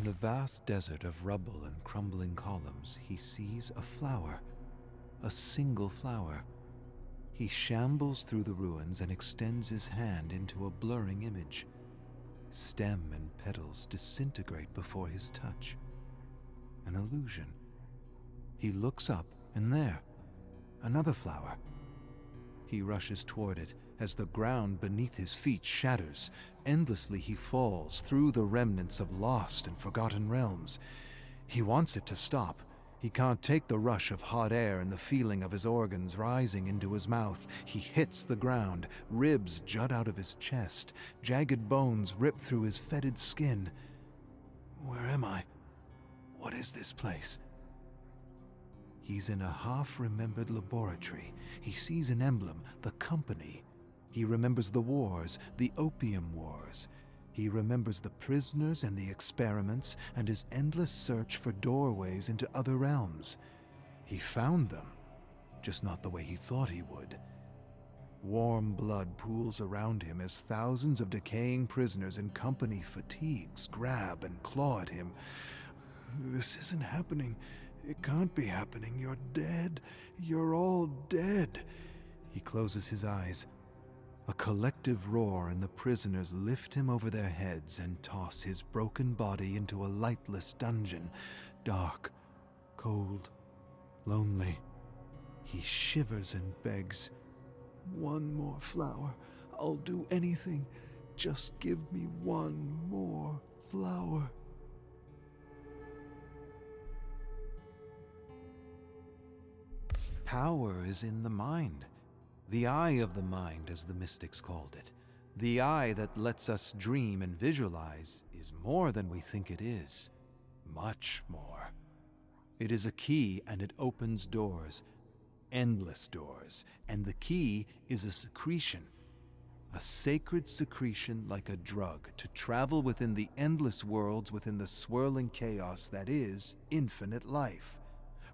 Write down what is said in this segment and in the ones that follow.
In the vast desert of rubble and crumbling columns, he sees a flower. A single flower. He shambles through the ruins and extends his hand into a blurring image. Stem and petals disintegrate before his touch. An illusion. He looks up, and there, another flower. He rushes toward it as the ground beneath his feet shatters. Endlessly he falls through the remnants of lost and forgotten realms. He wants it to stop. He can't take the rush of hot air and the feeling of his organs rising into his mouth. He hits the ground. Ribs jut out of his chest. Jagged bones rip through his fetid skin. Where am I? What is this place? He's in a half-remembered laboratory. He sees an emblem, the company. He remembers the wars, the opium wars. He remembers the prisoners and the experiments and his endless search for doorways into other realms. He found them, just not the way he thought he would. Warm blood pools around him as thousands of decaying prisoners in company fatigues grab and claw at him. This isn't happening. It can't be happening. You're dead. You're all dead. He closes his eyes. A collective roar, and the prisoners lift him over their heads and toss his broken body into a lightless dungeon. Dark, cold, lonely. He shivers and begs. One more flower. I'll do anything. Just give me one more flower. Power is in the mind. The eye of the mind, as the mystics called it. The eye that lets us dream and visualize is more than we think it is. Much more. It is a key, and it opens doors. Endless doors. And the key is a secretion. A sacred secretion like a drug to travel within the endless worlds within the swirling chaos that is infinite life.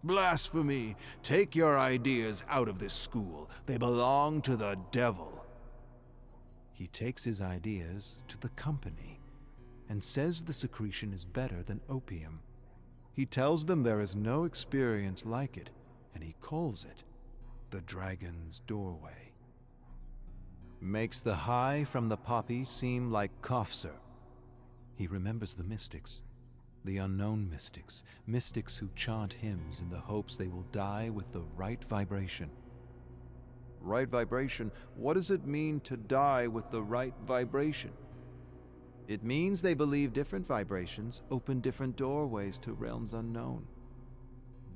Blasphemy! Take your ideas out of this school. They belong to the devil. He takes his ideas to the company and says the secretion is better than opium. He tells them there is no experience like it, and he calls it the Dragon's Doorway. Makes the high from the poppy seem like cough syrup. He remembers the mystics. The unknown mystics, mystics who chant hymns in the hopes they will die with the right vibration. Right vibration? What does it mean to die with the right vibration? It means they believe different vibrations open different doorways to realms unknown.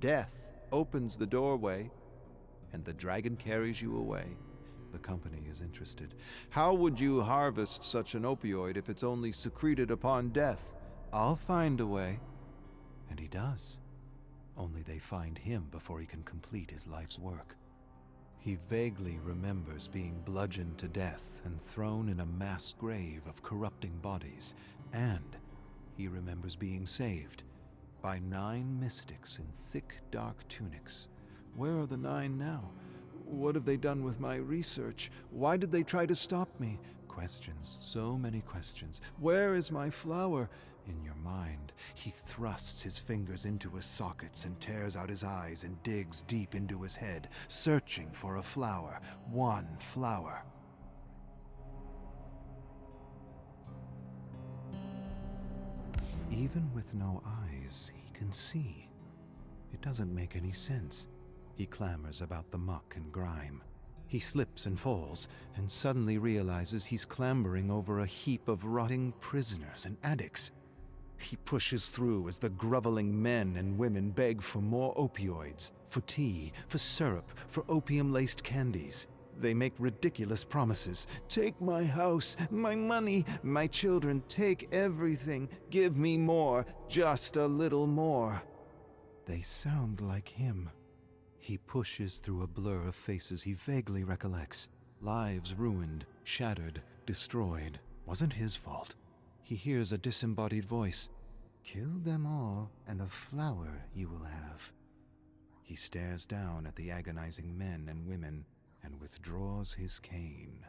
Death opens the doorway, and the dragon carries you away. The company is interested. How would you harvest such an opioid if it's only secreted upon death? I'll find a way. And he does. Only they find him before he can complete his life's work. He vaguely remembers being bludgeoned to death and thrown in a mass grave of corrupting bodies. And he remembers being saved by 9 mystics in thick, dark tunics. Where are the 9 now? What have they done with my research? Why did they try to stop me? Questions, so many questions. Where is my flower? In your mind, he thrusts his fingers into his sockets and tears out his eyes and digs deep into his head, searching for a flower. One flower. Even with no eyes, he can see. It doesn't make any sense. He clamors about the muck and grime. He slips and falls, and suddenly realizes he's clambering over a heap of rotting prisoners and addicts. He pushes through as the groveling men and women beg for more opioids, for tea, for syrup, for opium-laced candies. They make ridiculous promises. Take my house, my money, my children, take everything. Give me more, just a little more. They sound like him. He pushes through a blur of faces he vaguely recollects. Lives ruined, shattered, destroyed. Wasn't his fault. He hears a disembodied voice. Kill them all, and a flower you will have. He stares down at the agonizing men and women and withdraws his cane.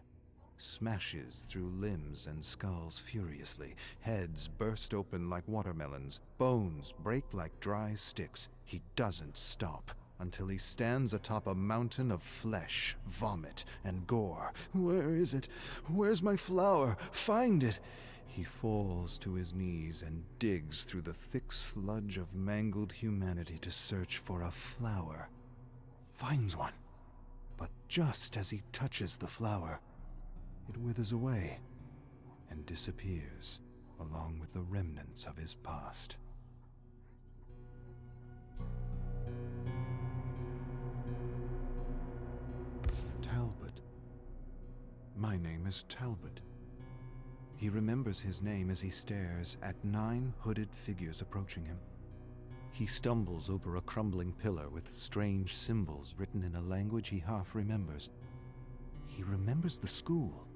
smashes through limbs and skulls furiously. Heads burst open like watermelons. Bones break like dry sticks. He doesn't stop until he stands atop a mountain of flesh, vomit, and gore. Where is it? Where's my flower? Find it! He falls to his knees and digs through the thick sludge of mangled humanity to search for a flower. Finds one. But just as he touches the flower, it withers away and disappears along with the remnants of his past. Talbot. My name is Talbot. He remembers his name as he stares at 9 hooded figures approaching him. He stumbles over a crumbling pillar with strange symbols written in a language he half remembers. He remembers the school,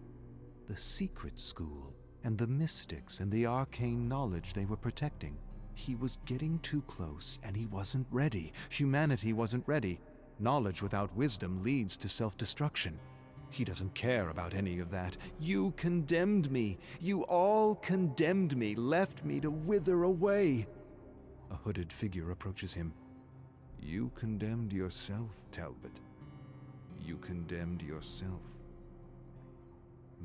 the secret school, and the mystics and the arcane knowledge they were protecting. He was getting too close, and he wasn't ready. Humanity wasn't ready. Knowledge without wisdom leads to self-destruction. He doesn't care about any of that. You condemned me. You all condemned me, left me to wither away. A hooded figure approaches him. You condemned yourself, Talbot. You condemned yourself.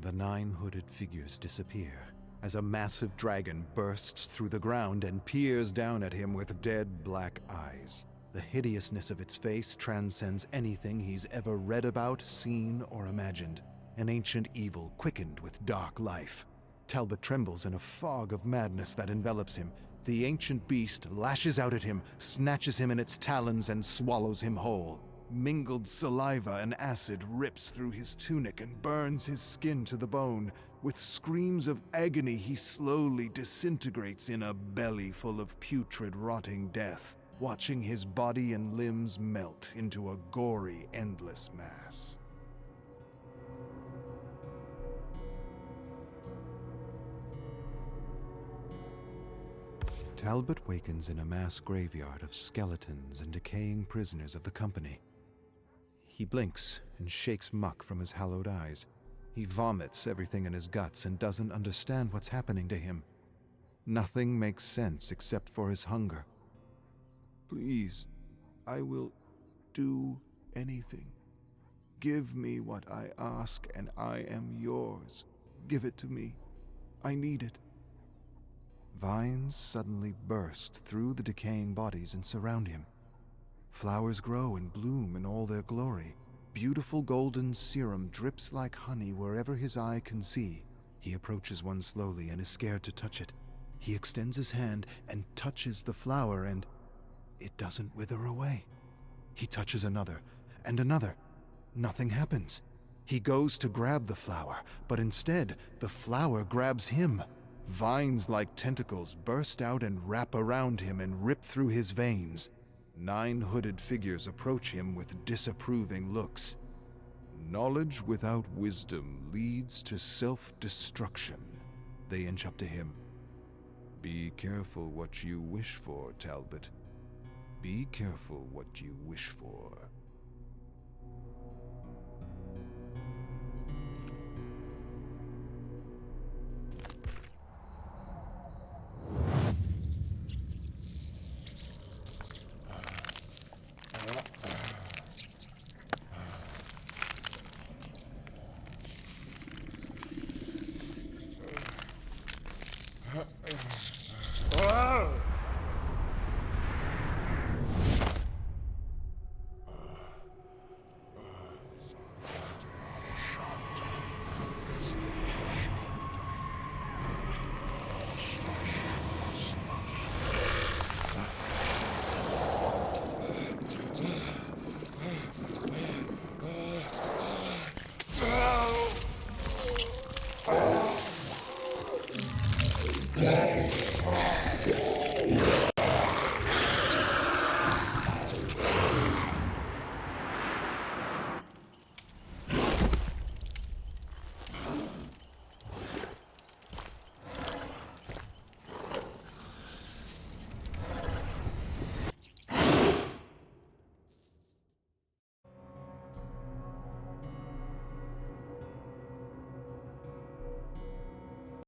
The 9 hooded figures disappear as a massive dragon bursts through the ground and peers down at him with dead black eyes. The hideousness of its face transcends anything he's ever read about, seen, or imagined. An ancient evil quickened with dark life. Talbot trembles in a fog of madness that envelops him. The ancient beast lashes out at him, snatches him in its talons, and swallows him whole. Mingled saliva and acid rips through his tunic and burns his skin to the bone. With screams of agony, he slowly disintegrates in a belly full of putrid, rotting death, watching his body and limbs melt into a gory, endless mass. Talbot wakens in a mass graveyard of skeletons and decaying prisoners of the company. He blinks and shakes muck from his hallowed eyes. He vomits everything in his guts and doesn't understand what's happening to him. Nothing makes sense except for his hunger. Please, I will do anything. Give me what I ask, and I am yours. Give it to me. I need it. Vines suddenly burst through the decaying bodies and surround him. Flowers grow and bloom in all their glory. Beautiful golden serum drips like honey wherever his eye can see. He approaches one slowly and is scared to touch it. He extends his hand and touches the flower, and it doesn't wither away. He touches another and another. Nothing happens. He goes to grab the flower, but instead, the flower grabs him. Vines like tentacles burst out and wrap around him and rip through his veins. 9 hooded figures approach him with disapproving looks. Knowledge without wisdom leads to self-destruction. They inch up to him. Be careful what you wish for, Talbot. Be careful what you wish for.